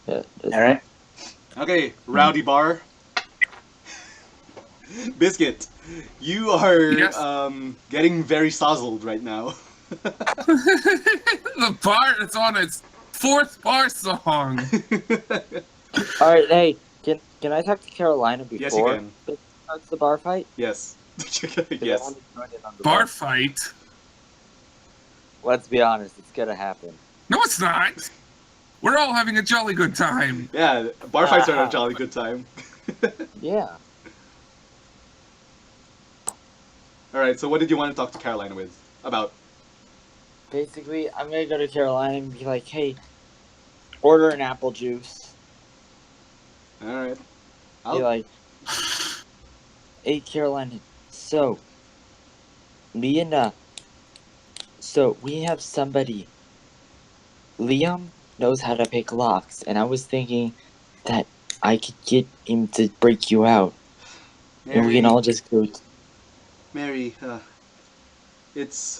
Yeah, All right. Okay, Rowdy Bar. Biscuit, you are Yes. getting very sozzled right now. The bar is on its fourth bar song. all right. Hey, can I talk to Carolina Yes, you before can. it starts the bar fight? Yes. 'Cause I Yes. want to join in on the Bar fight? Let's be honest, it's gonna happen. No, it's not. We're all having a jolly good time. Yeah, bar fights are a jolly good time. Yeah. Alright, so what did you want to talk to Caroline with? About? Basically, I'm gonna go to Carolina and be like, "Hey, order an apple juice." Alright. Be like, "Hey, Carolina, so me and so we have somebody. Liam knows how to pick locks, and I was thinking that I could get him to break you out, and we can all just go." Mary, it's...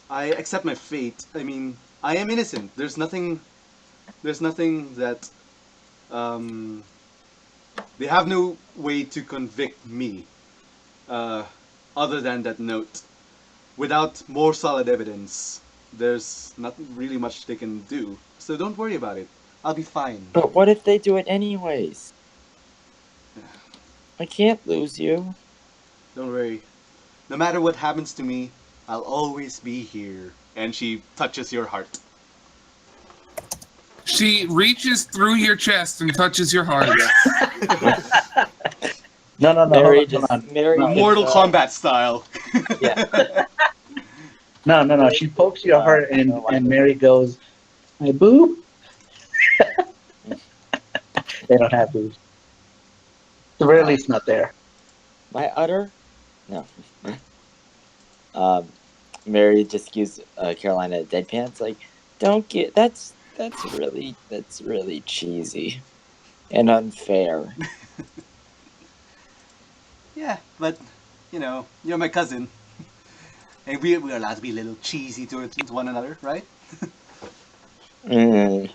I accept my fate. I mean, I am innocent. There's nothing that, um... They have no way to convict me, other than that note. Without more solid evidence, there's not really much they can do. So don't worry about it. I'll be fine. But what if they do it anyways? I can't lose you. Don't worry. No matter what happens to me, I'll always be here. And she touches your heart. She reaches through your chest and touches your heart. No. Mary Hold on. Mary No. just, Mortal Kombat style. Yeah. No. She pokes your heart, and no, I- Mary goes, "My boob." They don't have boobs. The very least, not there. My udder? No. Mary just gives Carolina deadpants like, "Don't get that's really cheesy and unfair." Yeah, but, you know, you're my cousin. And we're allowed to be a little cheesy to one another, right? Mm.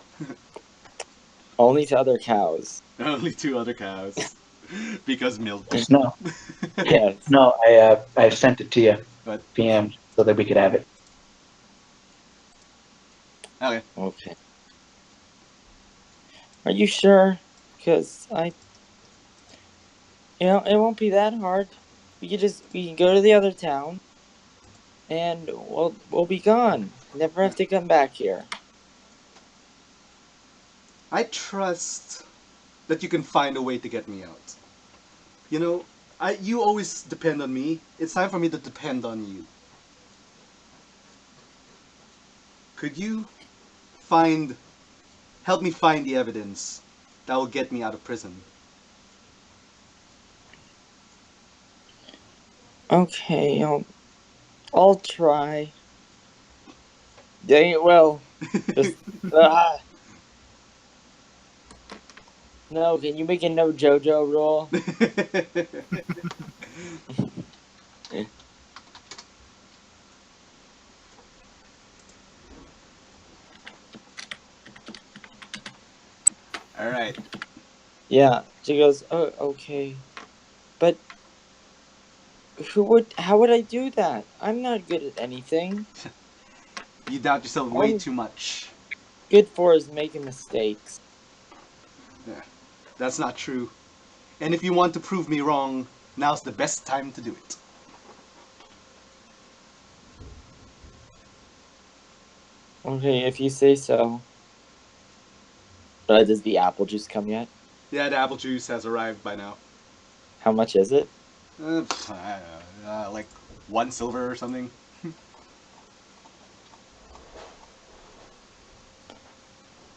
Only to other cows. Only two other cows. Because milk. No, Yes. no. I sent it to you, But, PM, so that we could have it. okay. Okay. Are you sure? Because it won't be that hard. We can go to the other town, and we'll be gone. Never have to come back here. I trust that you can find a way to get me out. You know, you always depend on me. It's time for me to depend on you. Could you help me find the evidence that will get me out of prison? Okay, I'll try. Dang it, well. Just no. Can you make a no JoJo roll? All right. Yeah. She goes, "Oh, okay, but how would I do that? I'm not good at anything. You doubt yourself All way I'm too much. good for is making mistakes." Yeah, that's not true. And if you want to prove me wrong, now's the best time to do it. Okay, if you say so. Does the apple juice come yet? Yeah, the apple juice has arrived by now. How much is it? Like 1 silver or something.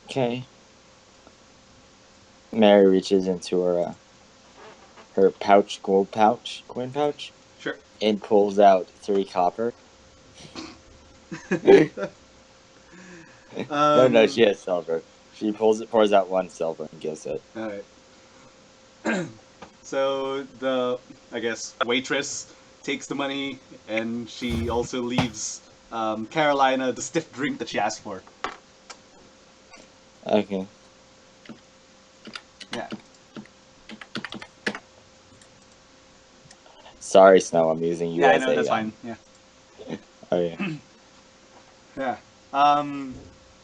Okay. Mary reaches into her coin pouch, Sure. and pulls out 3 copper. No, she has silver. She pours out 1 silver and gives it. All right. So I guess, waitress takes the money, and she also leaves Carolina the stiff drink that she asked for. Okay. Sorry, Snow. I'm using you Yeah, I as know, a. that's fine. Yeah. Oh yeah. Yeah.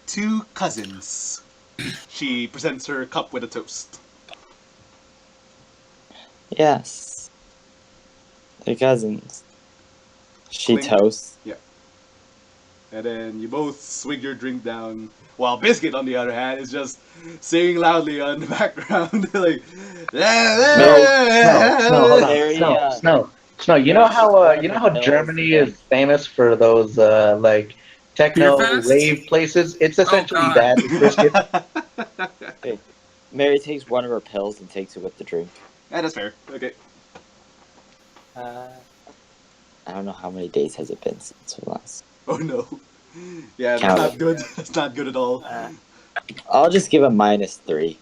Two cousins. She presents her cup with a toast. Yes. The cousins. She Clink. toasts. Yeah. And then you both swig your drink down, while Biscuit, on the other hand, is just singing loudly on the background, like. Snow, hold on, Very, Snow. You know very takes how one of you know her how pills Germany and is famous for those like Beer techno fest? rave places? It's Oh essentially God. that with Biscuit. okay. Mary takes one of her pills and takes it with the drink. Yeah, that's fair. Okay. I don't know how many days has it been since we last. Oh no. Yeah, that's Count not it. good. That's not good at all. I'll just give him -3.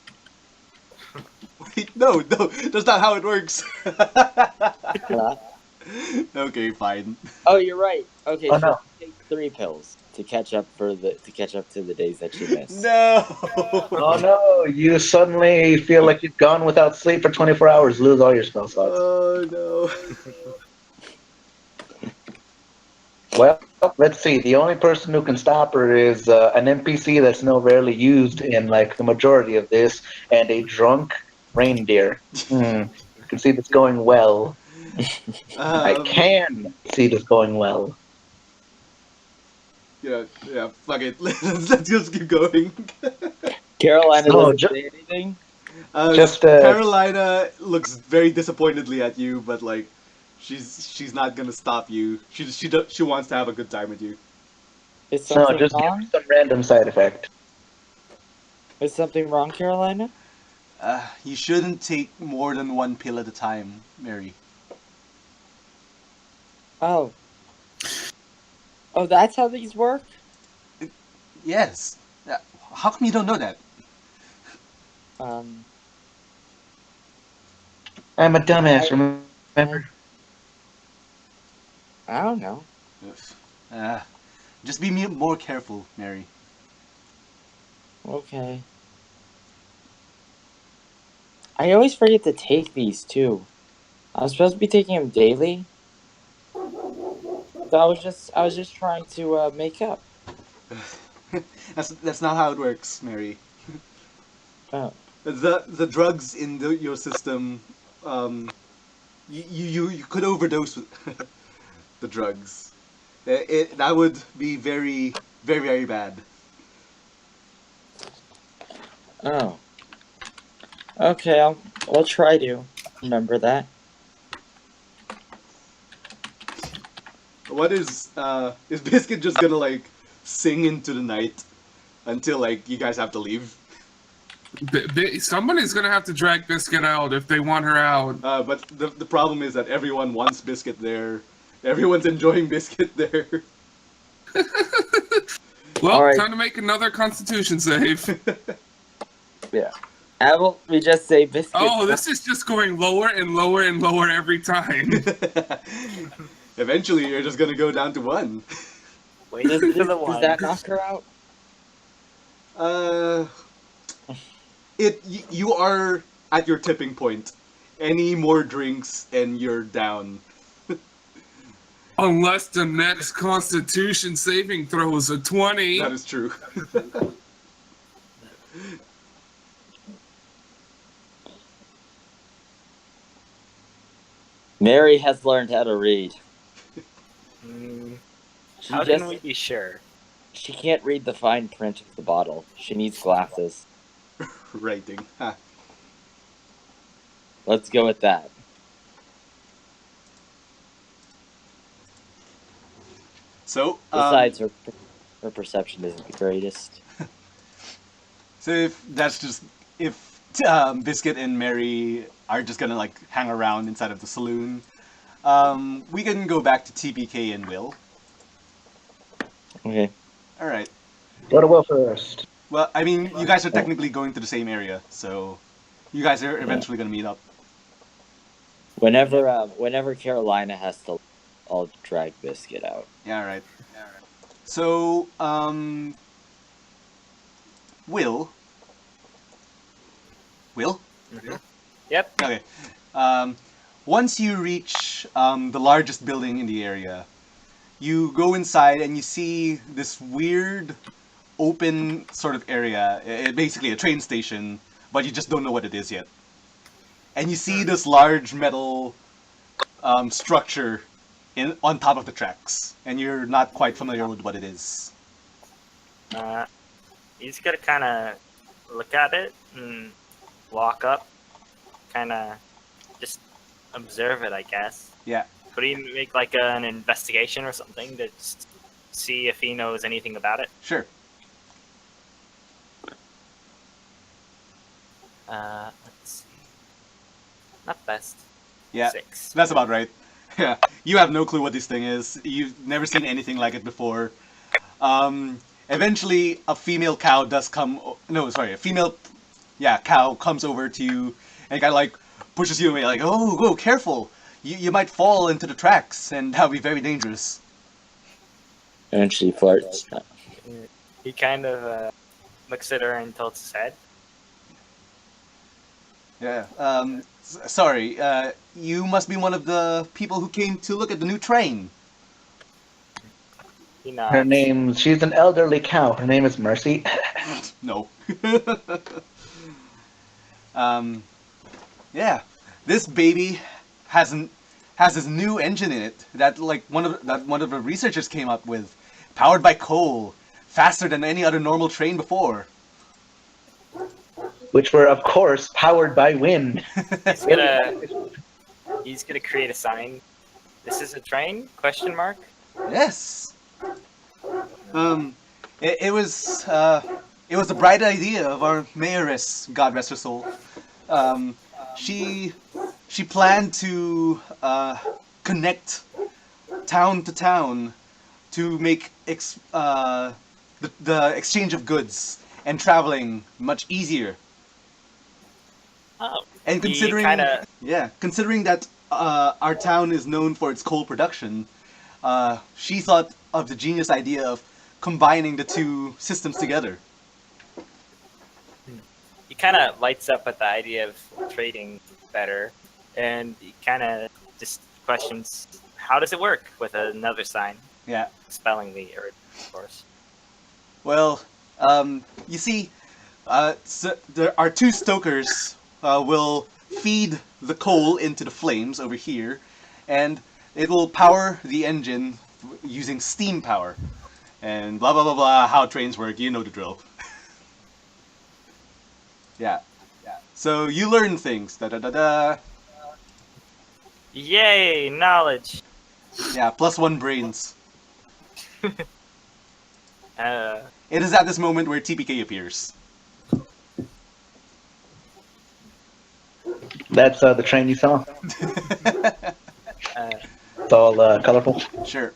Wait, no, that's not how it works. Huh? Okay, fine. Oh, you're right. Okay, Oh so no. she takes 3 pills to catch up to the days that she missed. No. Oh no! You suddenly feel like you've gone without sleep for 24 hours, lose all your spell slots. Oh no. Well, let's see. The only person who can stop her is an NPC that's no rarely used in like the majority of this, and a drunk reindeer. You can see this going well. I Um, can see this going well. yeah, fuck it. Let's just keep going. Carolina No, doesn't say anything. just Carolina looks very disappointedly at you, but like, she's not gonna stop you. She wants to have a good time with you. Is no, something just give her wrong? some random side effect. Is something wrong, Carolina? You shouldn't take more than one pill at a time, Mary. Oh. Oh, that's how these work? Yes. How come you don't know that? Um, I'm a dumbass. I, Remember? I don't know. Uh, just be more careful, Mary. Okay. I always forget to take these too. I was supposed to be taking them daily. So I was just trying to make up. That's not how it works, Mary. Oh. The drugs in your system, you could overdose with the drugs. That would be very very very bad. Oh. Okay, I'll try to remember that. What is Biscuit just gonna like sing into the night until like you guys have to leave? Somebody's gonna have to drag Biscuit out if they want her out. But the problem is that everyone wants Biscuit there. Everyone's enjoying Biscuit there. Well, All right. time to make another Constitution save. Yeah. Apple, we just say biscuit. Oh, this is just going lower and lower and lower every time. Eventually, you're just gonna go down to 1. Does that knock her out? You are at your tipping point. Any more drinks and you're down. Unless the next Constitution saving throw is a 20. That is true. Mary has learned how to read. How can we be sure? She can't read the fine print of the bottle. She needs glasses. Writing. Huh. Let's go with that. So, Besides, her perception isn't the greatest. so if Biscuit and Mary are just gonna like hang around inside of the saloon, we can go back to TPK and Will. Okay. All right. Go to Will first. Well, I mean, you guys are technically going to the same area, so you guys are eventually gonna meet up. Whenever Carolina has to, I'll drag Biscuit out. Yeah. All right. So, Will. Yep. Okay. once you reach the largest building in the area, you go inside and you see this weird open sort of area. Basically a train station, but you just don't know what it is yet. And you see this large metal structure on top of the tracks, and you're not quite familiar with what it is. He's gonna kind of look at it and walk up, kind of just observe it, I guess. Yeah. Could he make like an investigation or something to just see if he knows anything about it? Sure. Let's see. Not best. Yeah. 6. That's about right. Yeah. You have no clue what this thing is. You've never seen anything like it before. Eventually, a female cow does come. No, sorry, a female, cow comes over to you and kind of like pushes you away, like, "Oh, careful! You might fall into the tracks, and that would be very dangerous." And she flirts. He kind of looks at her and tilts his head. Yeah. Sorry. You must be one of the people who came to look at the new train. He nods. Her name, she's an elderly cow. Her name is Mercy. No. Yeah. This baby has this new engine in it that one of the researchers came up with, powered by coal, faster than any other normal train before. Which were, of course, powered by wind. He's gonna create a sign. This is a train? Question mark. Yes. It was the bright idea of our mayoress, God rest her soul. She planned to connect town to town to make the exchange of goods and traveling much easier. Oh. And considering considering that our town is known for its coal production, she thought of the genius idea of combining the two systems together. He kind of lights up at the idea of trading better, and he kind of just questions, how does it work with another sign? Yeah. Spelling the Earth, of course. Well, you see, so there are two stokers will feed the coal into the flames over here, and it will power the engine using steam power. And blah blah blah blah, how trains work, you know the drill. Yeah. So you learn things. Da da da da. Yay, knowledge! Yeah, +1 brains. Uh, It is at this moment where TPK appears. That's the train you saw. It's all colorful. Sure.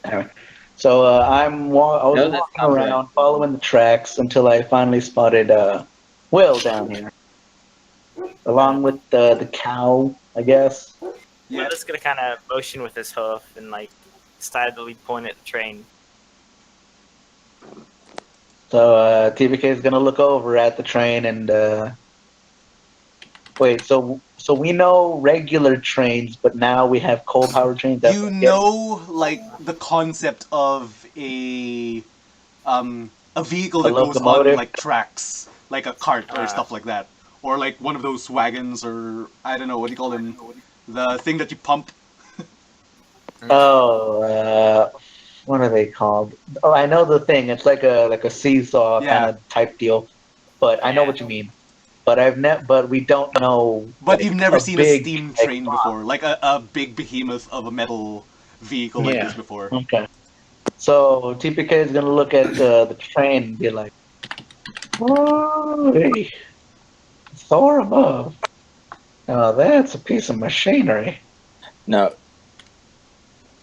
Anyway, so I was walking around, following the tracks until I finally spotted Will down here, along with the cow, I guess. Yeah. Will's gonna kind of motion with his hoof and like decidedly point at the train. So TBK is gonna look over at the train and wait. So we know regular trains, but now we have coal-powered trains. That's You know, like the concept of a vehicle that goes on locomotive? like tracks, like a cart or stuff like that, or like one of those wagons, or I don't know what do you call them, the thing that you pump. Oh, what are they called? Oh, I know the thing. It's like a seesaw Yeah. kind of type deal. But I know what you mean. But but we don't know. But like, you've never seen a big, steam like, train before, like a big behemoth of a metal vehicle like Yeah. this before. Okay. So TPK is gonna look at the train and be like, "Oh, hey, Thor above. Now that's a piece of machinery." No.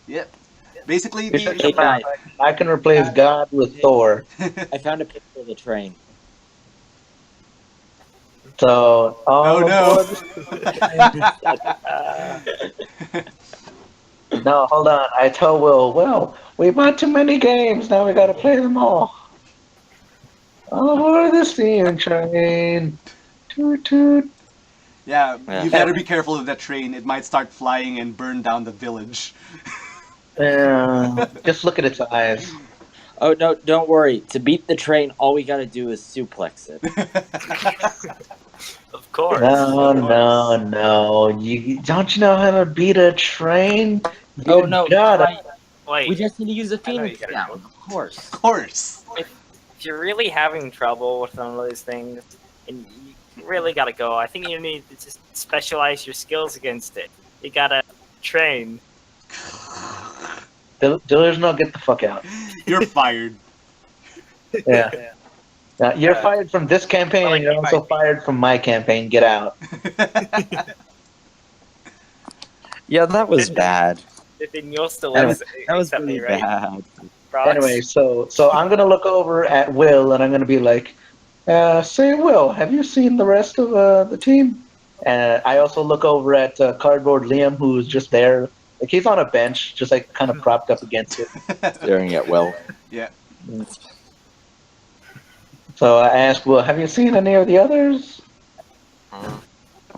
Yep. Basically, Hey guys, I can replace God with Thor. I found a picture of the train. So, Oh no! No, hold on. I told Will, well, we bought too many games. Now we got to play them all. All aboard the steam train. Toot toot. Yeah, Yeah. you better be careful of that train. It might start flying and burn down the village. Just look at its eyes. Oh no, don't worry. To beat the train, all we gotta do is suplex it. Of course. No, of course. no. You don't you know how to beat a train? Oh You no, gotta. right. Wait, We just need to use a I know you phoenix gotta down, do it. of course. Of course. If you're really having trouble with one of those things, and you really gotta go, I think you need to just specialize your skills against it. You gotta train. Delusional, get the fuck out. You're fired. Yeah. You're fired from this campaign, and you're also fired from my campaign. Get out. Yeah, that was bad. Then you'll still Anyway, That was accept really me, right? bad. Prox? Anyway, so I'm gonna look over at Will, and I'm gonna be like, "Say, Will, have you seen the rest of the team?" And I also look over at Cardboard Liam, who's just there, like he's on a bench, just like kind of propped up against it. Staring at Will. Yeah. So I asked, "Well, have you seen any of the others?"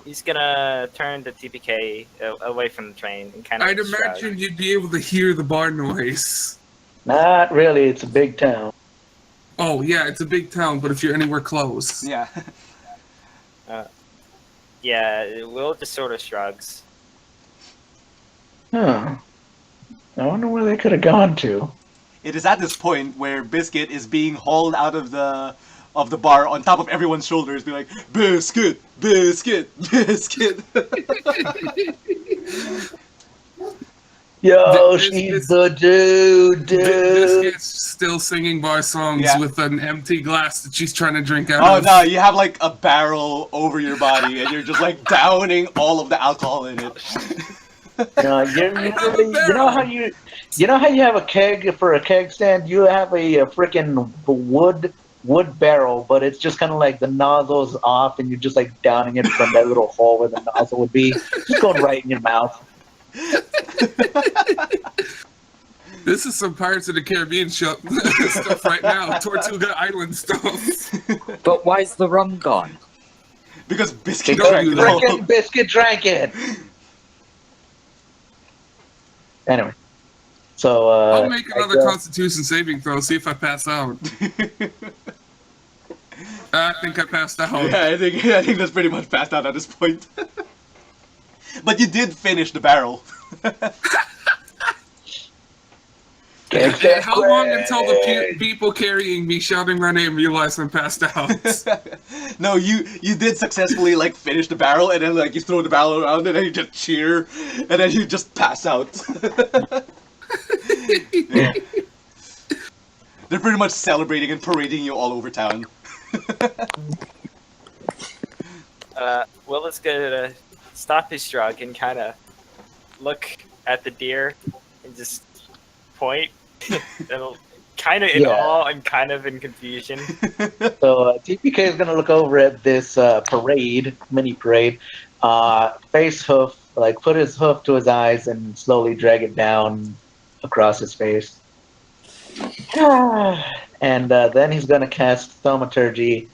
He's gonna turn the TPK away from the train and kind of. I'd imagine you'd be able to hear the bar noise. Not really. It's a big town. Oh yeah, it's a big town, but if you're anywhere close, Yeah. Yeah, Will just sort of shrugs. Huh. I wonder where they could have gone to. It is at this point where Biscuit is being hauled out of the bar on top of everyone's shoulders, be like, Biscuit, Biscuit, Biscuit. Yo, This- she's this- the dude. Biscuit's still singing bar songs Yeah. with an empty glass that she's trying to drink out Oh of. no, you have like a barrel over your body and you're just like downing all of the alcohol in it. No, you know how you have a keg for a keg stand. You have a freaking wood barrel, but it's just kind of like the nozzle's off, and you're just like downing it from that little hole where the nozzle would be, just going right in your mouth. This is some Pirates of the Caribbean stuff right now. Tortuga Island stuff. But why's the rum gone? Because Biscuit Because drank it all. freaking Biscuit drank it. Anyway, so I'll make another I guess- Constitution saving throw. See if I pass out. I think I passed out. Yeah, I think that's pretty much passed out at this point. But you did finish the barrel. Keg And stand how long until the quick. people carrying me shouting my name realize I'm passed out? No, you did successfully like finish the barrel, and then like you throw the barrel around, and then you just cheer, and then you just pass out. Yeah. They're pretty much celebrating and parading you all over town. Will is gonna stop his shrug and kind of look at the deer and just point. Kind of in Yeah. awe and kind of in confusion. So TPK is gonna look over at this mini parade, face hoof, like put his hoof to his eyes and slowly drag it down across his face. And then he's gonna cast Thaumaturgy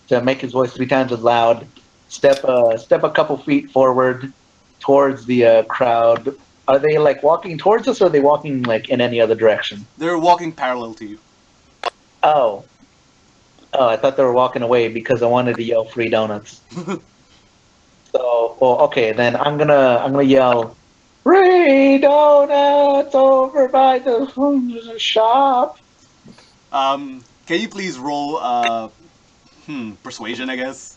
to make his voice 3 times as loud. Step a couple feet forward towards the crowd. Are they like walking towards us, or are they walking like in any other direction? They're walking parallel to you. Oh, I thought they were walking away because I wanted to yell free donuts. So, well, okay, then I'm gonna yell free donuts over by the shop. Can you please roll persuasion, I guess?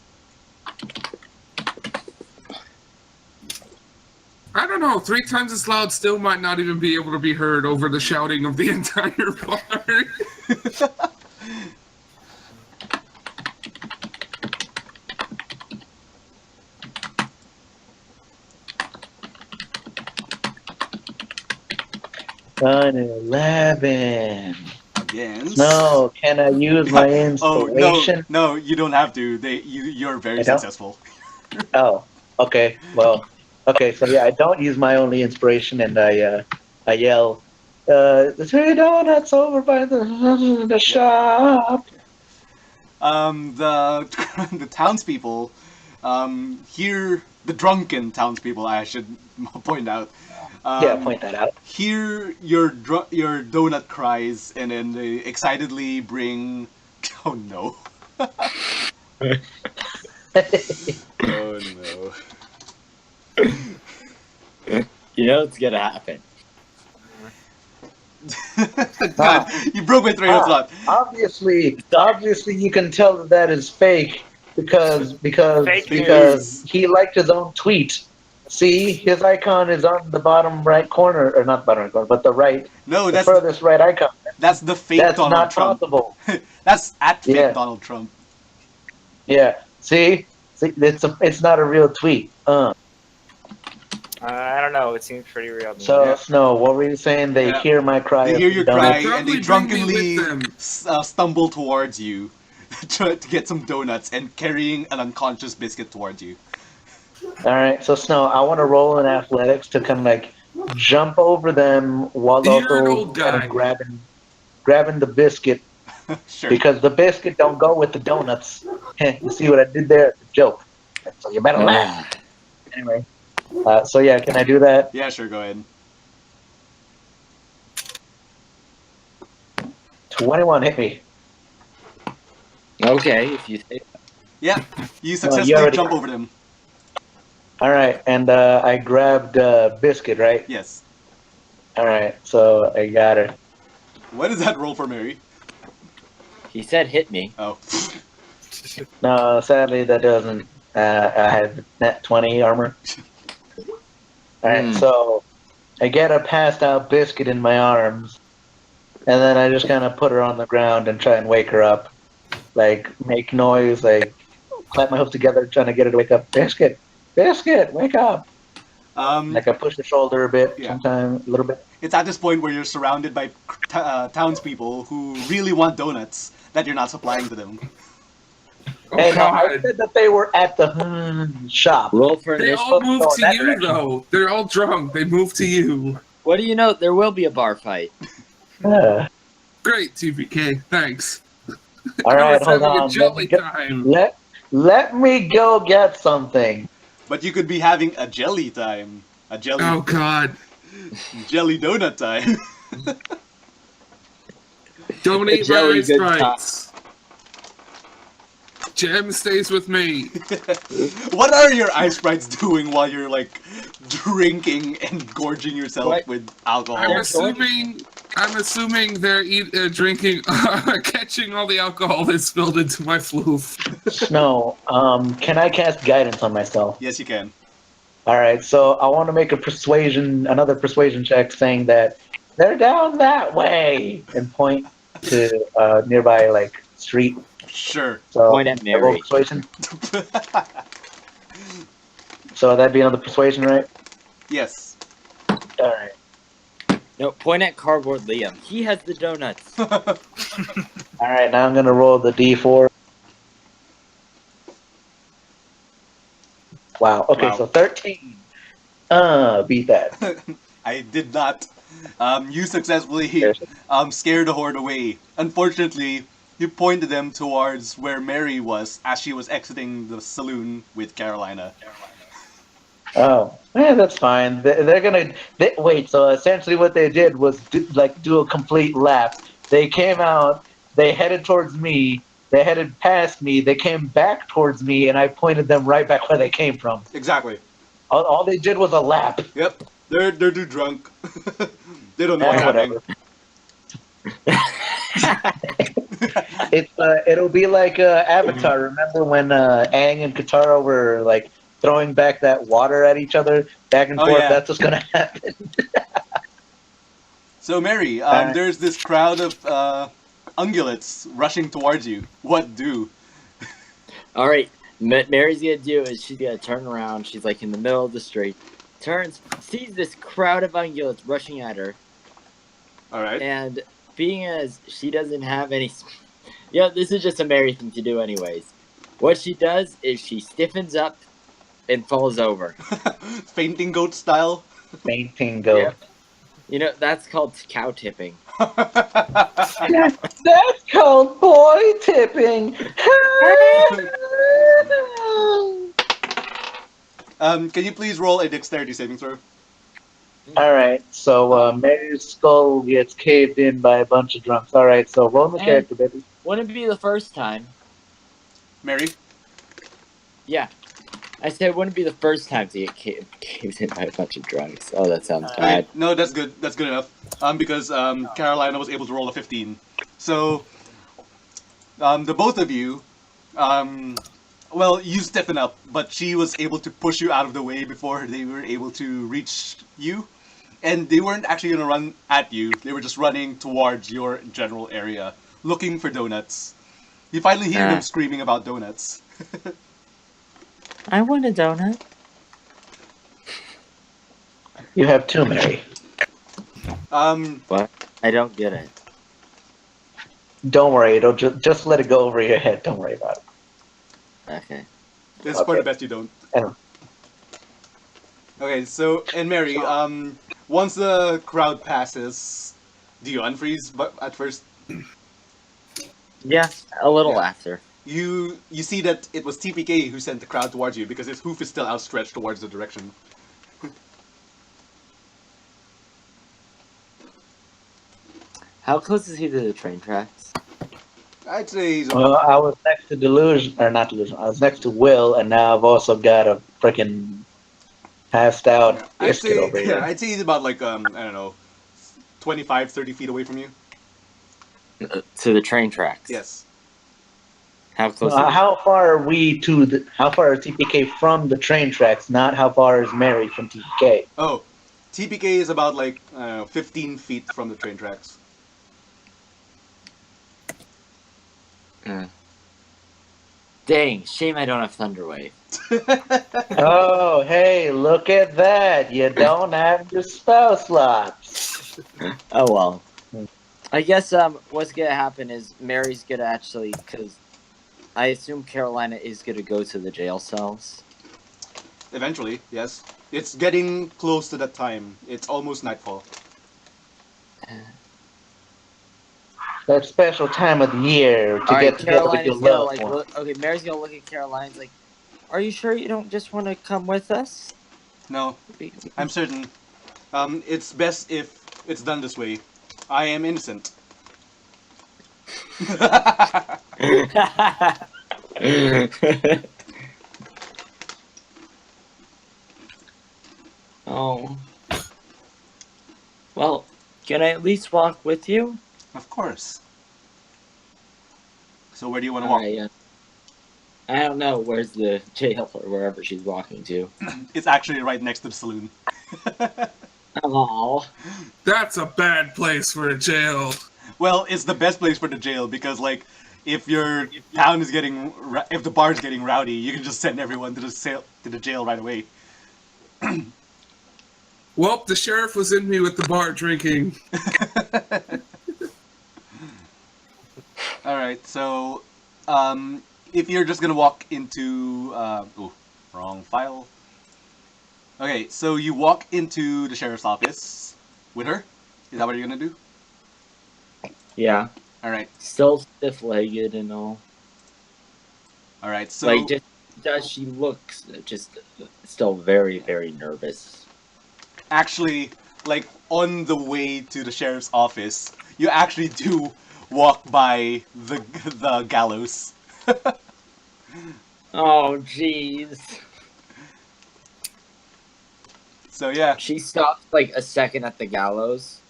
I don't know. 3 times as loud still might not even be able to be heard over the shouting of the entire bar. An 11. Against. No, can I use my Oh inspiration? no, you don't have to. You're very I don't? successful. Oh, okay. Well, okay. So yeah, I don't use my only inspiration, and I yell, "The 3 donuts over by the shop." The the townspeople Hear the drunken townspeople, I should point out. Point that out. Hear your your donut cries, and then they excitedly bring. Oh no! Oh no! You know it's gonna happen. God, you broke my train of thought. Obviously, you can tell that is fake because Fake news. he liked his own tweet. See, his icon is on the bottom right corner, or not bottom right corner, but No, the that's furthest right icon. that's the fake That's Donald not Trump. possible. That's at fake Yeah. Donald Trump. Yeah. See, it's not a real tweet. I don't know. It seems pretty real. To me. So Yeah. Snow, what were you saying? They Yeah. hear my cry. They of hear your donuts. cry They'll and they probably bring me drunkenly with them. stumble towards you, try to get some donuts, and carrying an unconscious biscuit towards you. All right, so Snow, I want to roll in athletics to kind of like jump over them while You're an also old kind guy. of grabbing the biscuit Sure. because the biscuit don't go with the donuts. You see what I did there? It's a joke. So you better laugh. Anyway, so yeah, can I do that? Yeah, sure. Go ahead. 21 hit me. Okay, if you say Yeah, you you successfully already- jump over them. All right, and I grabbed biscuit, right? Yes. All right, so I got her. What does that roll for Mary? he said hit me. Oh. No, sadly that doesn't. I have net 20 armor. All right, so I get a passed out biscuit in my arms, and then I just kind of put her on the ground and try and wake her up, like make noise, like clap my hooves together, trying to get her to wake up. Biscuit, biscuit, wake up! Like I push the shoulder a bit, Yeah. sometimes a little bit. It's at this point where you're surrounded by townspeople who really want donuts that you're not supplying to them. Oh, And I God. said that they were at the shop. Roll for They initiative. all move Oh, to that you, direction. though. They're all drunk. They move to you. What do you know? There will be a bar fight. Great, TPK. Thanks. All I right, was hold having on. a jelly time. Let me go get something. But you could be having a jelly time. A jelly Oh, God. jelly donut time. Don't A eat my jelly ice good bites. Jam stays with me. What are your ice sprites doing while you're like drinking and gorging yourself What? with alcohol? I'm assuming they're drinking, catching all the alcohol that's spilled into my floof. Snow, can I cast guidance on myself? Yes, you can. All right, so I want to make another persuasion check, saying that they're down that way, and point to nearby like street. Sure. So Point at I roll Mary. persuasion. So that'd be another persuasion, right? Yes. All right. No, point at Cardboard Liam. He has the donuts. All right, now I'm gonna roll the d4. Wow. Okay, Wow. so 13. Beat that. I did not. You successfully Seriously. scared the horde away. Unfortunately, you pointed them towards where Mary was as she was exiting the saloon with Carolina. Oh, yeah, that's fine. They're gonna wait. So essentially, what they did was do a complete lap. They came out. They headed towards me. They headed past me. They came back towards me, and I pointed them right back where they came from. Exactly. All they did was a lap. Yep. They're too drunk. They don't know what's happening. It'll be like Avatar. Remember when Aang and Katara were like throwing back that water at each other, back and Oh, forth? yeah. That's what's gonna happen. So Mary, there's this crowd of ungulates rushing towards you. What do? All right, Mary's gonna do is she's gonna turn around. She's like in the middle of the street. Turns, sees this crowd of ungulates rushing at her, All right. and being as she doesn't have any, yeah, this is just a Mary thing to do anyways. What she does is she stiffens up and falls over. Fainting goat style. Fainting go. Yep. You know that's called cow tipping. That's called boy tipping. Can you please roll a dexterity saving throw? All right, so Mary's skull gets caved in by a bunch of drunks. All right, so roll the And- character, baby. Wouldn't be the first time. Mary? Yeah. I said it wouldn't be the first time to get caved in by a bunch of drugs. Oh, that sounds Okay, bad. no, that's good. That's good enough. Because Carolina was able to roll a 15. So, the both of you, well, you stiffen up, but she was able to push you out of the way before they were able to reach you. And they weren't actually going to run at you. They were just running towards your general area, looking for donuts. You finally hear them screaming about donuts. I want a donut. You have two, Mary. What? I don't get it. Don't worry, it'll just let it go over your head. Don't worry about it. Okay. It's for the best you don't. Yeah. Okay, so, and Mary, once the crowd passes, do you unfreeze at first? Yeah, a little after. You see that it was TPK who sent the crowd towards you because his hoof is still outstretched towards the direction. How close is he to the train tracks? I'd say he's Well, I was next to Delusion, or not Delusion. I was next to Will, and now I've also got a freaking passed out biscuit over here. I'd say he's about like I don't know, 25, 30 feet away from you. To the train tracks. Yes. How close? How far are we to the? How far is TPK from the train tracks? Not how far is Mary from TPK. Oh, TPK is about like 15 feet from the train tracks. Dang, shame I don't have Thunderwave. Oh, hey, look at that! You don't have your spell slots. Oh well. I guess what's gonna happen is Mary's gonna actually, because I assume Carolina is gonna go to the jail cells. Eventually, yes. It's getting close to that time. It's almost nightfall. That special time of the year to Alright, get together with your Carolina's gonna loved like one. look, okay, Mary's gonna look at Carolina's like, are you sure you don't just want to come with us? No, I'm certain. It's best if it's done this way. I am innocent. Oh. Well, can I at least walk with you? Of course. So where do you want to walk? Alright, yeah. I don't know where's the jail or wherever she's walking to. It's actually right next to the saloon. Oh. That's a bad place for a jail. Well, it's the best place for the jail because, like, if your town is getting, if the bar's getting rowdy, you can just send everyone to the jail right away. Well, the sheriff was in me with the bar drinking. All right, so if you're just gonna walk into, oh, wrong file. Okay, so you walk into the sheriff's office with her. Is that what you're gonna do? Yeah. All right, Still stiff-legged and all. all right. So Like, she looks just still very, very nervous. actually, like on the way to the sheriff's office, you actually do walk by the gallows. Oh, jeez. So yeah, She stops like a second at the gallows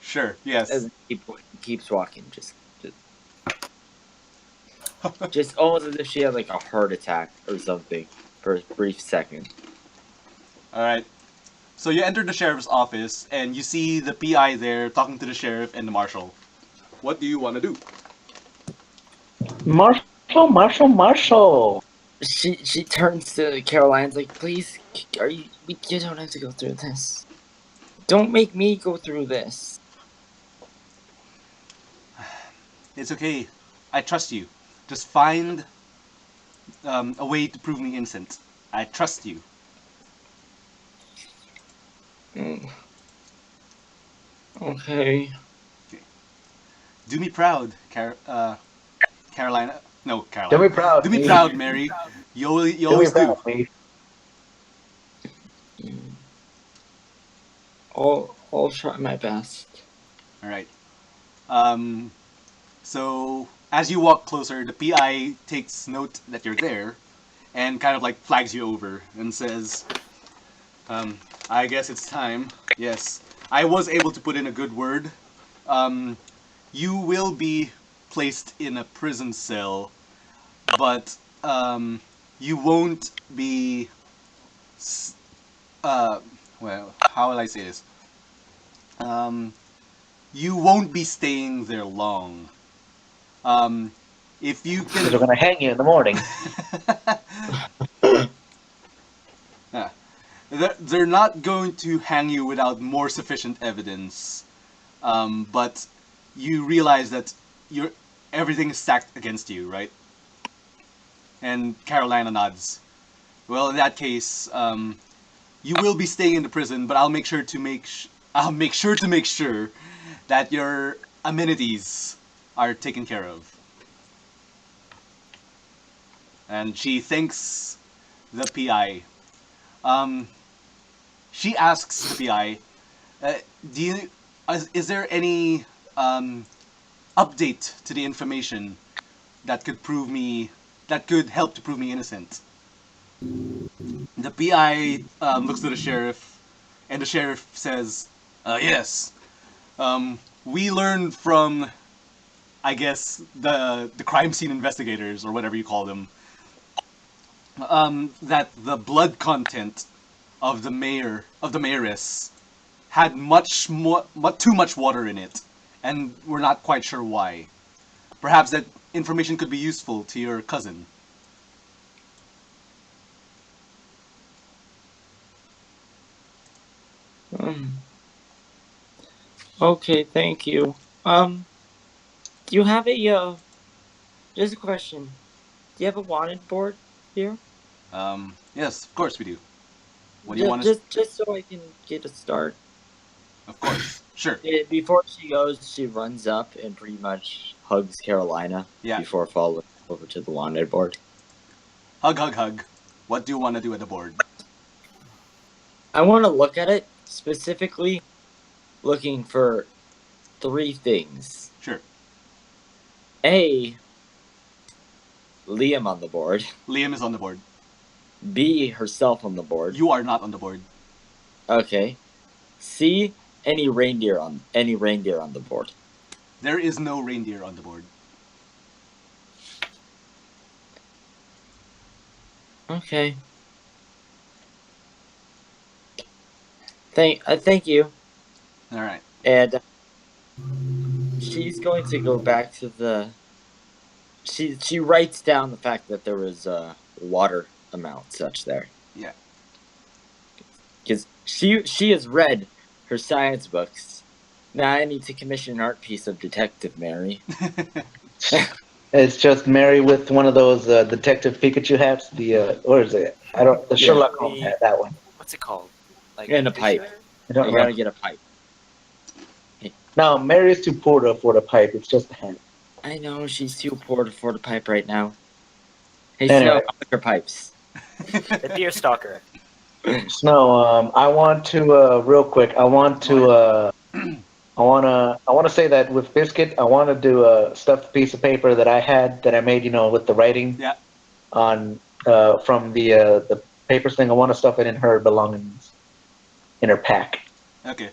sure, yes. and keeps walking. Just almost as if she had like a heart attack or something for a brief second. All right. So you enter the sheriff's office and you see the PI there talking to the sheriff and the marshal. What do you want to do? Marshall. She turns to Caroline's like, please, you don't have to go through this. Don't make me go through this. It's okay. I trust you. Just find a way to prove me innocent. I trust you. Okay. Do me proud, Carolina. No, Caroline. Do me proud. Do me proud, Mary. You always do. Me. I'll try my best. All right. So as you walk closer, the PI takes note that you're there, and kind of like flags you over and says, "I guess it's time. Yes, I was able to put in a good word. You will be placed in a prison cell, but you won't be. Well, how will I say this? You won't be staying there long. If you Because we're can, gonna hang you in the morning. yeah, they're not going to hang you without more sufficient evidence. But you realize that everything is stacked against you, right? And Carolina nods. Well, in that case, you will be staying in the prison, but I'll make sure to make sure that your amenities are taken care of. And she thanks the PI. She asks the PI, "Do you? Is there any update to the information that could help to prove me innocent?" The PI looks to the sheriff, and the sheriff says, "Yes. We learned from, I guess, the crime scene investigators or whatever you call them, that the blood content of the mayoress had too much water in it, and we're not quite sure why. Perhaps that information could be useful to your cousin." Okay, thank you. Do you have just a question. Do you have a wanted board here? Yes, of course we do. What do you want to? Just so I can get a start. Of course, sure. Before she goes, she runs up and pretty much hugs Carolina. Yeah. Before falling over to the wanted board. Hug, hug, hug. What do you want to do at the board? I want to look at it specifically, looking for 3 things. Sure. A. Liam on the board. Liam is on the board. B. Herself on the board. You are not on the board. Okay. C. Any reindeer on the board. There is no reindeer on the board. Okay. Thank you. All right. And she's going to go back to the. She writes down the fact that there was a water amount such there. Yeah. Because she has read her science books. Now I need to commission an art piece of Detective Mary. It's just Mary with one of those Detective Pikachu hats. Where is it? The Sherlock Holmes hat. That one. What's it called? Like And a pipe. I don't You know. gotta get a pipe. No, Mary's too poor to afford a pipe. It's just a hat. I know she's too poor to afford a pipe right now. Hey, Anyway. Snow, how much are pipes? The deer stalker. Snow, I want to real quick. I want to say that with Biscuit, I want to do a stuffed piece of paper that I made, with the writing. Yeah. On from the papers thing. I want to stuff it in her belongings, in her pack. Okay.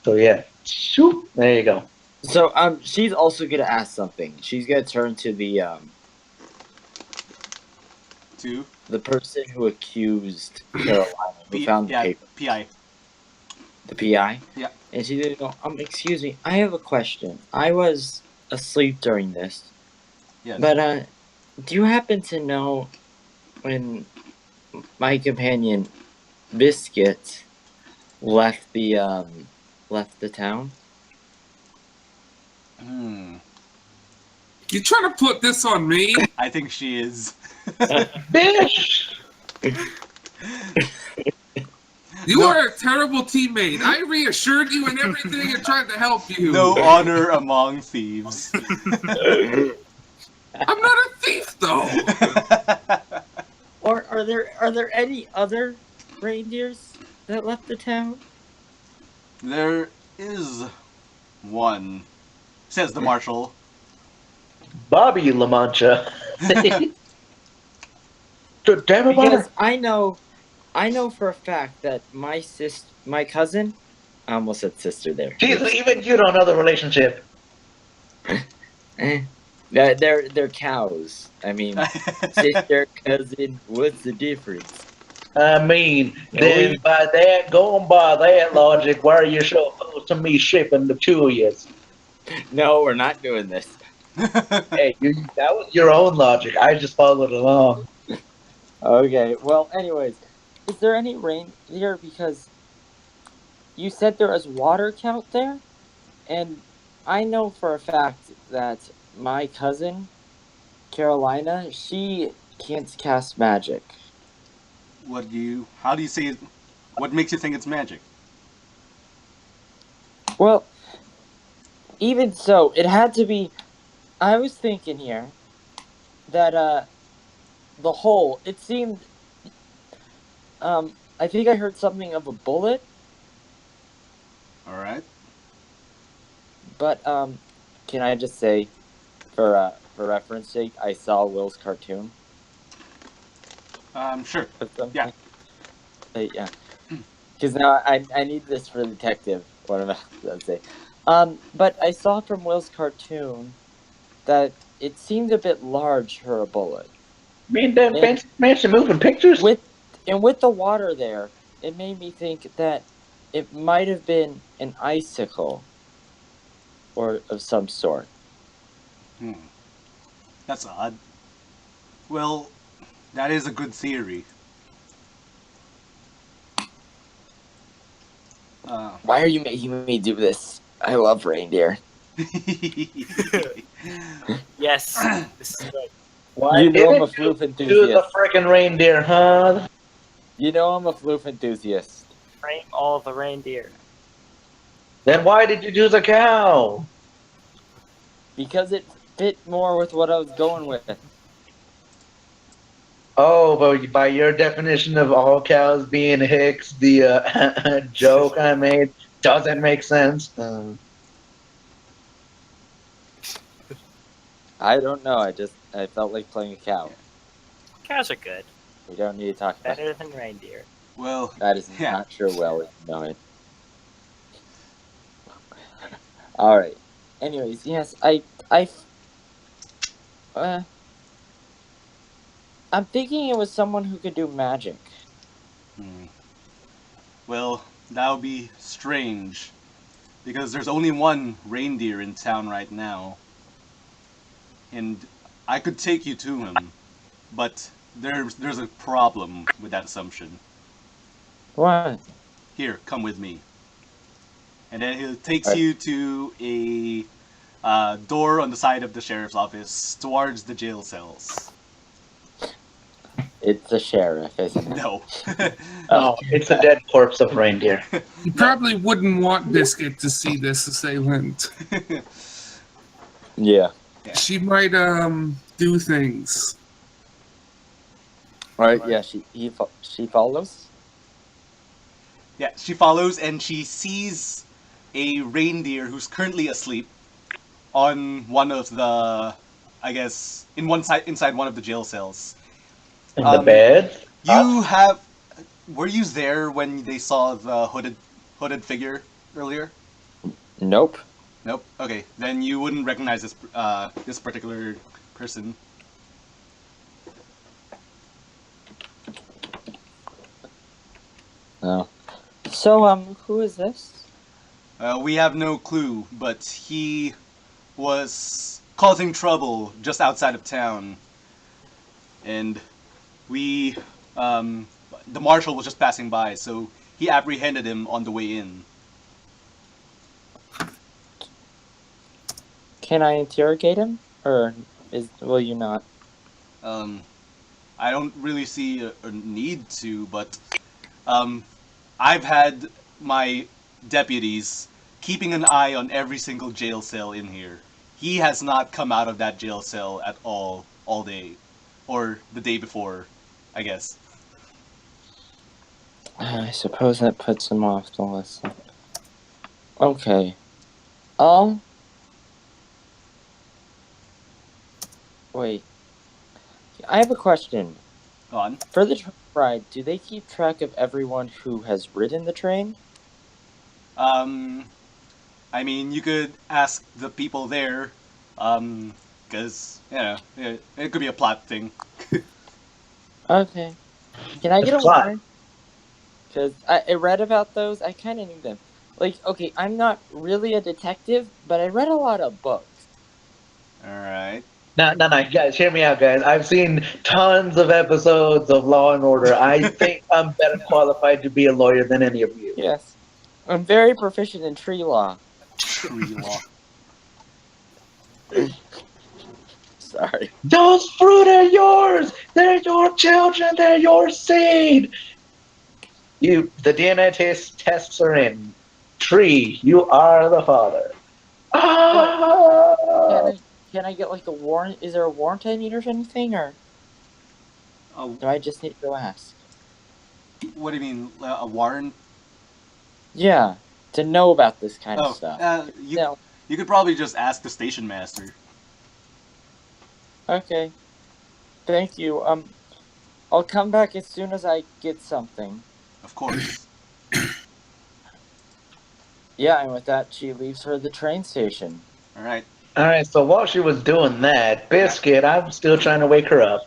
So yeah, shoot, there you go. So she's also gonna ask something. She's gonna turn to the person who accused Carolina, who found the paper. PI. The PI? Yeah. And she's gonna go, excuse me, I have a question. I was asleep during this. Yes. But, do you happen to know when my companion, Biscuit, left the town? You trying to put this on me? I think she is. Bitch! You are a terrible teammate. I reassured you and everything and tried to help you. No honor among thieves. I'm not a thief, though. Or are there any other reindeers that left the town? There is one, says the marshal. Bobby La Mancha. Damn it, Bobby. Because I know for a fact that my cousin, I almost said sister there. Jesus, even you don't know the relationship. They're cows. I mean, sister, cousin, what's the difference? I mean, No, then going by that logic, why are you so opposed to me shipping the two of you? No, we're not doing this. Hey, that was your own logic. I just followed along. Okay, well, anyways, is there any reindeer? Because you said there was water count there, and I know for a fact that my cousin, Carolina, she can't cast magic. How do you say it? What makes you think it's magic? Well, even so, it had to be. I was thinking here that the hole. It seemed. I think I heard something of a bullet, All right. but can I just say, for reference sake, I saw Will's cartoon Sure. of something. Yeah. Yeah, because now I need this for the detective. What am I going to say? But I saw from Will's cartoon that it seemed a bit large for a bullet. I mean, that And fancy moving pictures. with the water there, it made me think that it might have been an icicle or of some sort. Hmm. That's odd. Well, that is a good theory. Uh, Why are you making me do this? I love reindeer. Yes, this is good. Why You know I'm a didn't floof you do the enthusiast. frickin' reindeer, huh? You know I'm a floof enthusiast. Frame all the reindeer. Then why did you do the cow? Because it fit more with what I was going with. Oh, but by your definition of all cows being hicks, the joke I made doesn't make sense. I don't know. I felt like playing a cow. Cows are good. We don't need to talk about Better than reindeer. well, that. Is yeah. not true. Well, you know it. All right. Anyways, yes, uh, I'm thinking it was someone who could do magic. Hmm. Well, that would be strange. Because there's only one reindeer in town right now. And I could take you to him. But there's a problem with that assumption. What? Here, come with me. And then he takes Alright. you to a door on the side of the sheriff's office towards the jail cells. It's the sheriff, isn't it? No. Oh, it's a dead corpse of reindeer. You probably wouldn't want Biscuit to see this assailant. Yeah. She might do things. All right. Yeah. She follows. Yeah, she follows and she sees a reindeer who's currently asleep on one of the, I guess, inside one of the jail cells. In the bed? You have. Were you there when they saw the hooded figure earlier? Nope. Nope. Okay, then you wouldn't recognize this particular person. No. So who is this? We have no clue, but he was causing trouble just outside of town, and we, the marshal was just passing by, so he apprehended him on the way in. Can I interrogate him, or will you not? I don't really see a need to, but I've had my deputies keeping an eye on every single jail cell in here. He has not come out of that jail cell at all day, or the day before, I guess. I suppose that puts him off the list. Okay. Wait. I have a question. Go on. For the train ride, do they keep track of everyone who has ridden the train? Um, I mean, you could ask the people there, because it could be a plot thing. Okay. Can I It's get a plot. warrant? Because I read about those. I kind of knew them. Like, okay, I'm not really a detective, but I read a lot of books. All right. No, no, no, guys, hear me out, guys. I've seen tons of episodes of Law and Order. I think I'm better qualified to be a lawyer than any of you. Yes. I'm very proficient in tree law. Tree law. Sorry. Those fruit are yours. They're your children. They're your seed. The DNA tests are in. Tree, you are the father. But can Ah! I can I get like a warrant? Is there a warrant I need or anything, or Oh, do I just need to go ask? what do you mean, a warrant? Yeah, to know about this kind of Oh, stuff. you No. you could probably just ask the station master. Okay. Thank you. I'll come back as soon as I get something. Of course. Yeah, and with that, she leaves for the train station. All right. All right, so while she was doing that, Biscuit, I'm still trying to wake her up.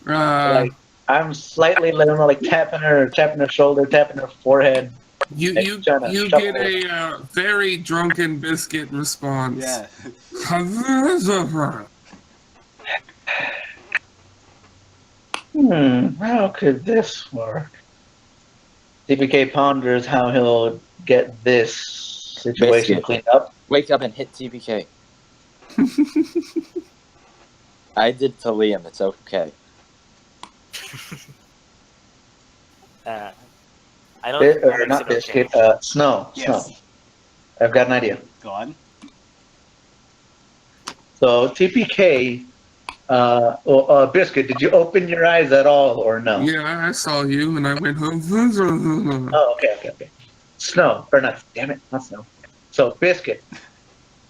Uh, Like, I'm slightly, letting her, like, tapping her shoulder, tapping her forehead, you like, you trying to you shuffle get her. a very drunken biscuit response. Yeah. How could this work? TPK ponders how he'll get this situation Biscuit, cleaned up. wake up and hit TPK. I did to Liam. It's okay. Uh, I don't. Why Or is not it okay? Biscuit, Snow. Yes. Snow. I've got an idea. Go on. So TPK, Biscuit, did you open your eyes at all or no? Yeah, I saw you, and I went home. Oh, okay. Snow, or not, damn it, not Snow. So Biscuit,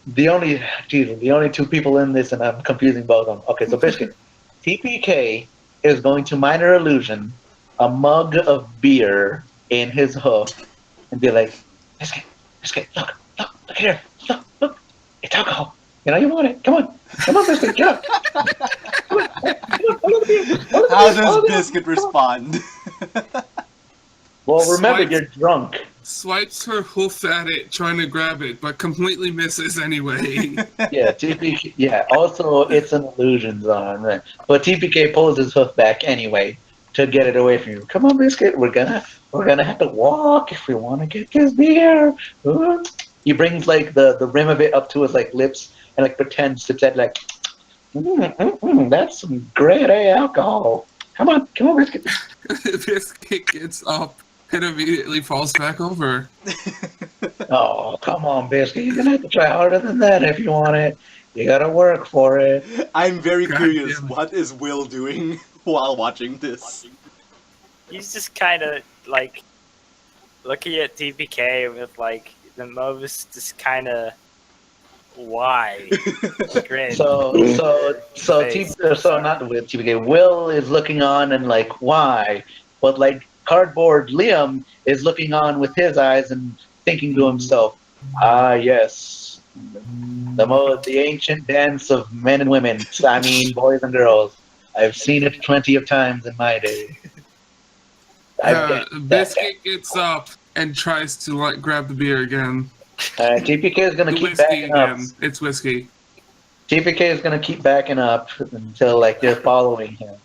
the only two people in this, and I'm confusing both of them. Okay, so Biscuit, TPK is going to minor illusion a mug of beer in his hoof and be like, Biscuit, look here, look, it's alcohol. You know you want it. Come on, Biscuit, get up. Come on, all of the beer, all of the How beer, does all of the beer. Biscuit respond? Well, remember, Swipes. you're drunk. Swipes her hoof at it, trying to grab it, but completely misses anyway. Yeah, TPK. Yeah, also it's an illusion zone, right? But TPK pulls his hoof back anyway to get it away from you. Come on, Biscuit. We're gonna have to walk if we want to get this beer. He brings like the rim of it up to his like lips and like pretends to say like, that's some grade A alcohol. Come on, Biscuit. Biscuit gets up and immediately falls back over. Oh, come on, Biscuit. You're gonna have to try harder than that if you want it. You gotta work for it. I'm very God curious. damn it. What is Will doing while watching this? He's just kind of like looking at TPK with like the most just kind of why grin. So not with TPK. Will is looking on and like why, but like cardboard Liam is looking on with his eyes and thinking to himself, ah yes, the ancient dance of men and women. I mean boys and girls. I've seen it plenty of times in my day. I've got that. Biscuit gets up and tries to like grab the beer again. TPK is gonna The keep whiskey backing up. again. It's whiskey. TPK is gonna keep backing up until like they're following him.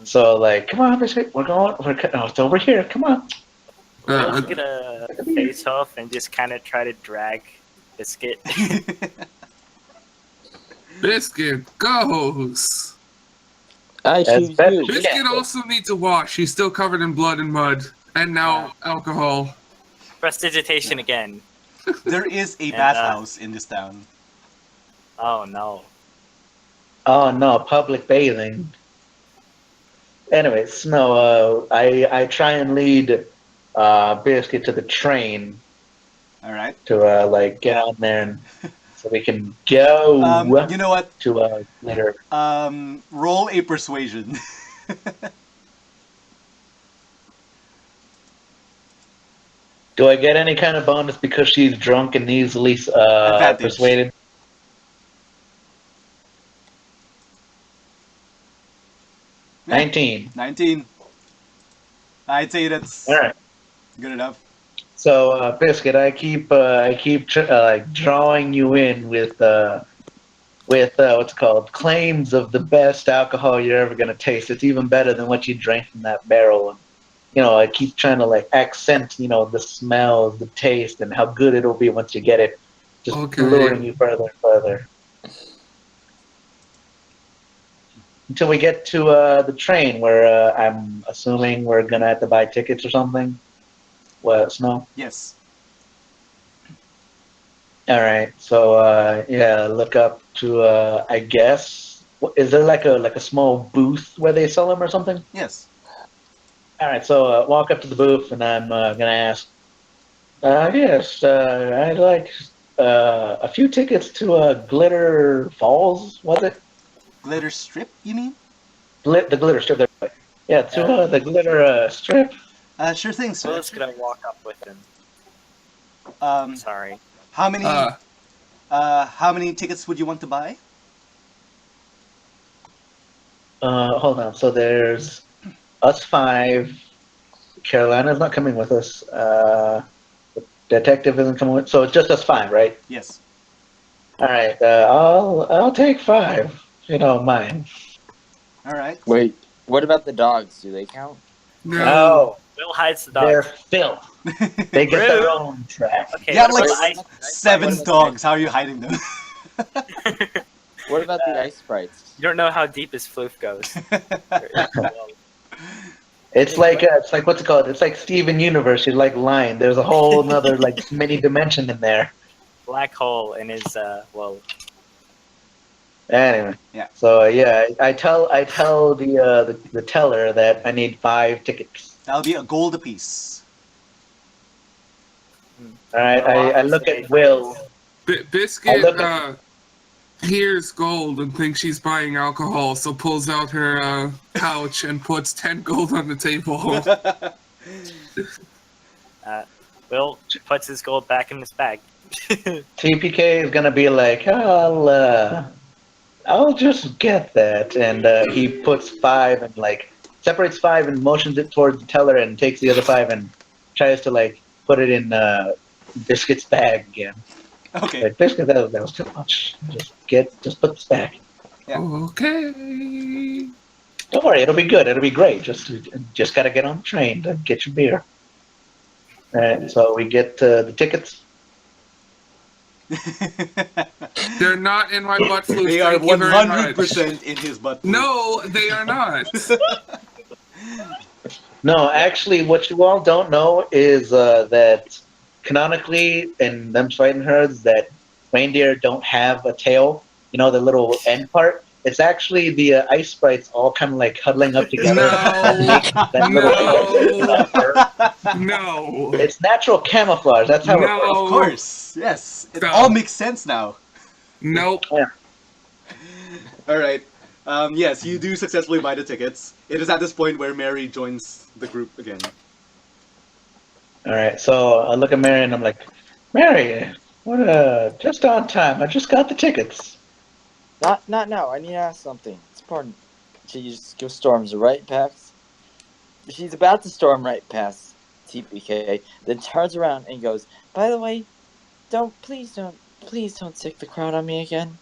So like, come on, Biscuit, it's over here. Come on. Will's Uh, gonna face off and just kind of try to drag Biscuit. Biscuit goes. I As choose best you. as- Biscuit Yeah. also needs a wash. She's still covered in blood and mud, and now alcohol. Prestidigitation again. There is a And, bathhouse in this town. Oh no. Oh no, public bathing. Anyway, Snow, I try and lead Biscuit to the train, All right. to like get on there and so we can go You know what? to later. Roll a persuasion. Do I get any kind of bonus because she's drunk and easily Advantage. persuaded? Yeah. 19. 19. I'd say that's All right. good enough. So, Biscuit, I keep like drawing you in with what's it called claims of the best alcohol you're ever gonna taste. It's even better than what you drank from that barrel. And I keep trying to like accent, the smells, the taste, and how good it'll be once you get it. Just Okay. luring you further and further until we get to the train, where I'm assuming we're gonna have to buy tickets or something. What, Snow? Yes. All right. So yeah, look up to I guess. Is there like a small booth where they sell them or something? Yes. All right. So walk up to the booth and I'm gonna ask. Yes, I'd like a few tickets to Glitter Falls. Was it Glitter strip, you mean? the glitter strip? There. Yeah, to the glitter strip. Sure thing, sir. Will's gonna walk up with him. Um, Sorry. how many tickets would you want to buy? Hold on. So there's us five. Carolina's not coming with us. The detective isn't coming with. So it's just us five, right? Yes. All right. I'll take five. If you don't mind. All right. Wait, what about the dogs? Do they count? No. Will hides the They're dog. filth. They get their Rude. own track. Okay, You have what like about the ice- 7 dogs. How are you hiding them? What about the ice sprites? You don't know how deep his floof goes. It's like what's it called? It's like Steven Universe. You're like lying. There's a whole another like mini dimension in there. Black hole in his Anyway. Yeah. So yeah, I tell the teller that I need 5 tickets. That'll be a gold apiece. All right. I look at Will. Biscuit look at- hears gold and thinks she's buying alcohol, so pulls out her pouch and puts 10 gold on the table. Will puts his gold back in his bag. TPK is gonna be like, I'll just get that, and he puts 5 and like separates 5 and motions it towards the teller and takes the other 5 and tries to like put it in Biscuit's bag again. Okay. Like, Biscuit, that was too much. Just put this back. Yeah. Okay. Don't worry, it'll be good. It'll be great. Just gotta get on the train to get your beer. All right, so we get the tickets. They're not in my butt flute. They are Thank you very much. 100% in his butt. No, they are not. No, actually, what you all don't know is that canonically, in them fighting herds, that reindeer don't have a tail. You know, the little end part. It's actually the ice sprites all kind of like huddling up together. No. That little No. It's natural camouflage. That's how it works. Of course. Yes. It Stop. all makes sense now. Nope. All right. Yes, you do successfully buy the tickets. It is at this point where Mary joins the group again. All right, so I look at Mary and I'm like, Mary, what? Just on time. I just got the tickets. Not now. I need to ask something. It's important. She just storms right past. She's about to storm right past TPK, then turns around and goes, "By the way, please don't sick the crowd on me again."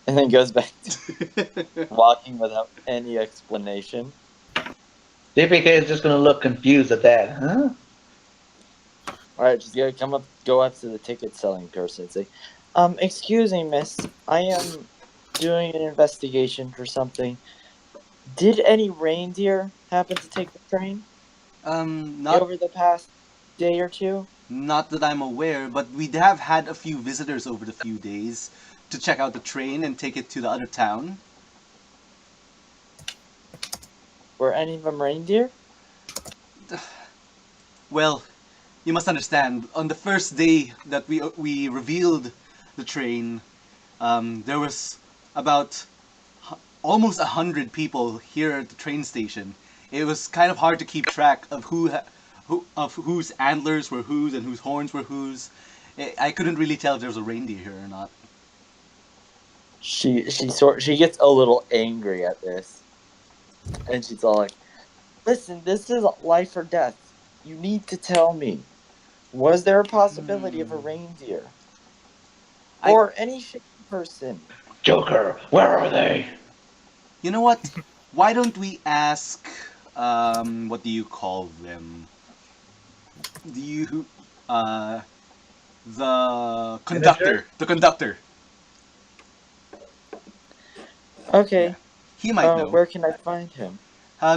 And then goes back to walking without any explanation. DPK is just gonna look confused at that, huh? Alright, just gotta go up to the ticket selling person and say, excuse me, miss, I am doing an investigation for something. Did any reindeer happen to take the train Not over the past day or two? not that I'm aware, but we have had a few visitors over the few days to check out the train and take it to the other town. Were any of them reindeer? Well, you must understand. On the first day that we revealed the train, there was about almost 100 people here at the train station. It was kind of hard to keep track of whose antlers were whose and whose horns were whose. I couldn't really tell if there was a reindeer here or not. She gets a little angry at this, and she's all like, "Listen, this is life or death. You need to tell me. Was there a possibility of a reindeer or any shaky person?" Joker, where are they? You know what? Why don't we ask? What do you call them? Do you the conductor? The conductor. Okay. He might know. Where can I find him?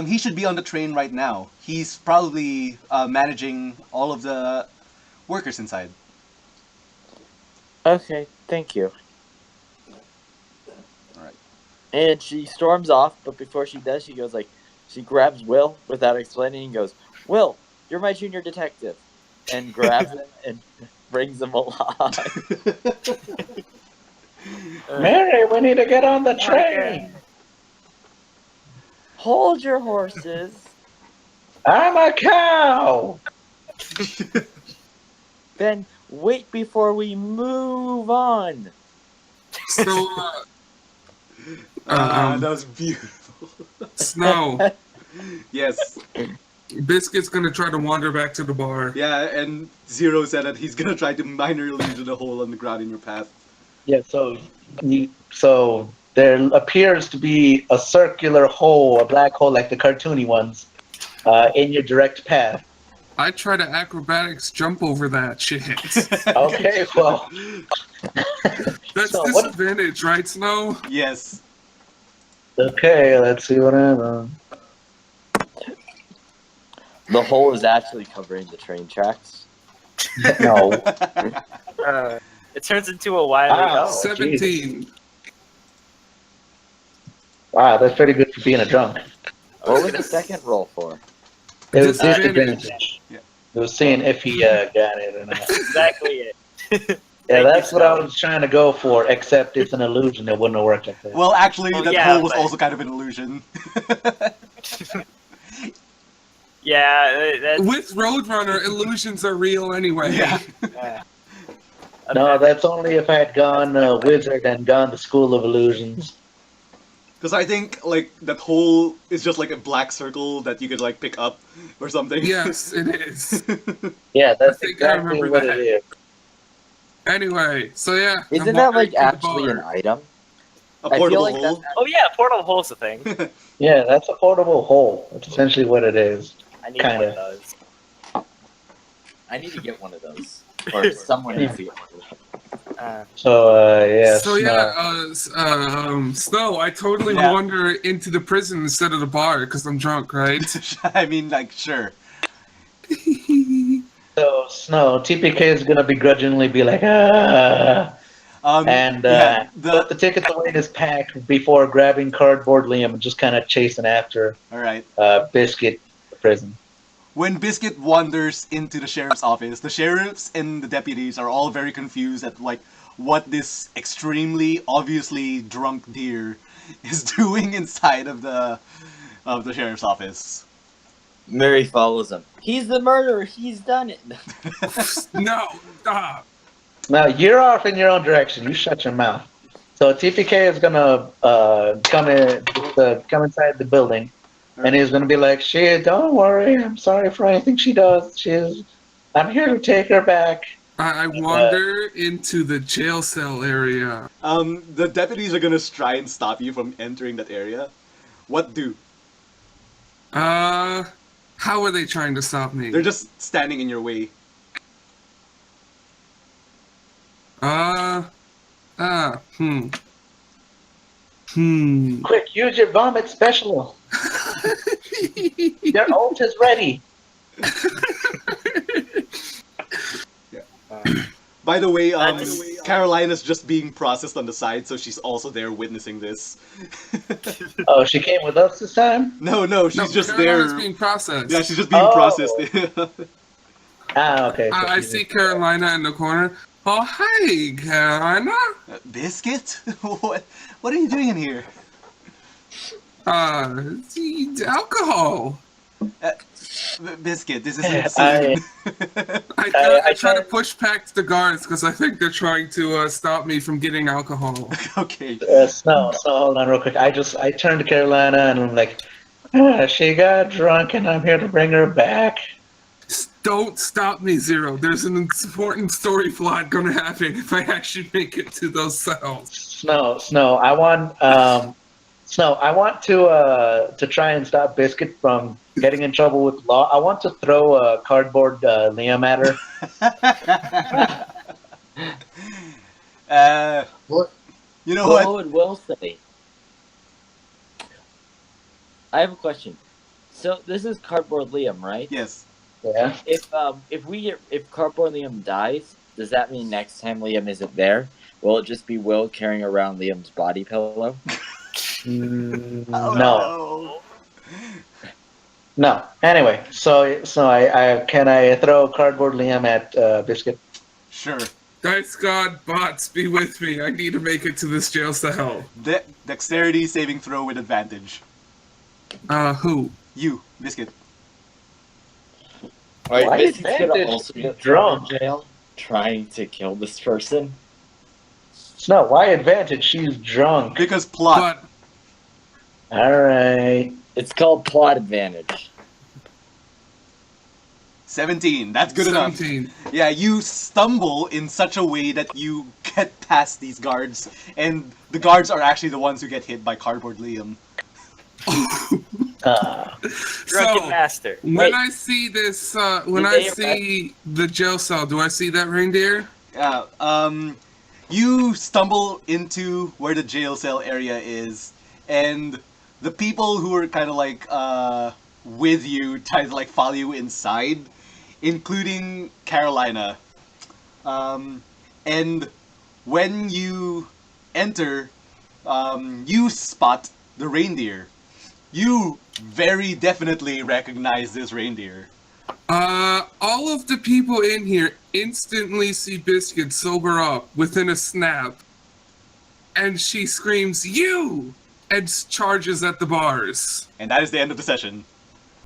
He should be on the train right now. He's probably managing all of the workers inside. Okay, thank you. Alright. And she storms off, but before she does, she goes like, she grabs Will without explaining and goes, "Will, you're my junior detective," and grabs him and brings him along. Mary, we need to get on the train. Hold your horses. I'm a cow. Then wait before we move on. So, That was beautiful. Snow, Yes. Biscuit's gonna try to wander back to the bar. Yeah, and Zero said that he's gonna try to minor illusion a hole on the ground in your path. Yeah, so there appears to be a circular hole, a black hole like the cartoony ones, in your direct path. I try to acrobatics jump over that shit. Okay, well, That's So what- disadvantage, right, Snow? Yes. okay, let's see what happens. The hole is actually covering the train tracks. No. It turns into a wily Wow. hole. 17. Wow, that's pretty good for being a drunk. What was the second roll for? It was Disadvantage. disadvantage. Yeah. It was seeing if he got it or not. That's exactly it. Yeah, that's what I was trying to go for, except it's an illusion. It wouldn't have worked like that. Well, actually, Oh, that yeah, hole was but- also kind of an illusion. Yeah, that's, With Roadrunner, illusions are real anyway. Yeah. No, that's only if I had gone wizard and gone to School of Illusions. Because I think, like, that hole is just like a black circle that you could, like, pick up or something. Yes, it is. Yeah, that's I think I exactly remember what that. it is. Anyway, so yeah. Isn't I'm that wandering like to the actually bar. an item? A I feel portable like hole. that's Oh yeah, portal hole's a thing. Yeah, that's a portable hole. That's essentially what it is. I need Kinda. one of those. I need to get one of those, or someone needs to get one of those. So, yeah. So yeah, Snow, I totally Yeah. wander into the prison instead of the bar because I'm drunk, right? I mean, like, sure. So, Snow, TPK is going to begrudgingly be like, ah. And yeah, put the tickets away in his pack before grabbing Cardboard Liam and just kind of chasing after Alright. Biscuit to prison. When Biscuit wanders into the sheriff's office, the sheriffs and the deputies are all very confused at, like, what this extremely obviously drunk deer is doing inside of the sheriff's office. Mary follows him. He's the murderer. He's done it. No, stop. Now, you're off in your own direction. You shut your mouth. So, TPK is going to come inside the building. And he's gonna be like, "Shit, don't worry. I'm sorry for anything she does. I'm here to take her back." I wander into the jail cell area. The deputies are gonna try and stop you from entering that area. What do? How are they trying to stop me? They're just standing in your way. Quick, use your vomit special. Your ult is ready. By the way, That's- Carolina's just being processed on the side, so she's also there witnessing this. Oh, she came with us this time? No, she's No, just Carolina's there. being processed. Yeah, she's just being Oh. processed. Okay. I see Carolina in the corner. Oh, hi, Carolina. Biscuit? What are you doing in here? Alcohol. Biscuit, this is I, insane. I try to push past the guards because I think they're trying to stop me from getting alcohol. Okay. Snow, hold on real quick. I turned to Carolina and I'm like, she got drunk and I'm here to bring her back. Don't stop me, Zero. There's an important story plot going to happen if I actually make it to those cells. Snow, I want to try and stop Biscuit from getting in trouble with law. I want to throw a cardboard Liam at her. What? You know What what? would Will say? I have a question. So this is Cardboard Liam, right? Yes. Yeah. If Cardboard Liam dies, does that mean next time Liam isn't there, will it just be Will carrying around Liam's body pillow? Oh, No. Anyway, so I can I throw cardboard Liam at Biscuit? Sure. Dice God, bots, be with me. I need to make it to this jail cell. Dexterity saving throw with advantage. Who? You, Biscuit. Alright, Why Biscuit's gonna advantage? also He's get drunk. thrown in jail trying to kill this person. No, why advantage? She's drunk. Because plot. But All right. It's called plot advantage. 17. That's good 17. enough. Yeah, you stumble in such a way that you get past these guards, and the guards are actually the ones who get hit by Cardboard Liam. Drunken master. When Wait. I see this, Did I they see the jail cell, do I see that reindeer? You stumble into where the jail cell area is, and the people who are kind of like with you try to like follow you inside, including Carolina. And when you enter, you spot the reindeer. You very definitely recognize this reindeer. All of the people in here instantly see Biscuit sober up within a snap. And she screams, "You!" and charges at the bars. And that is the end of the session.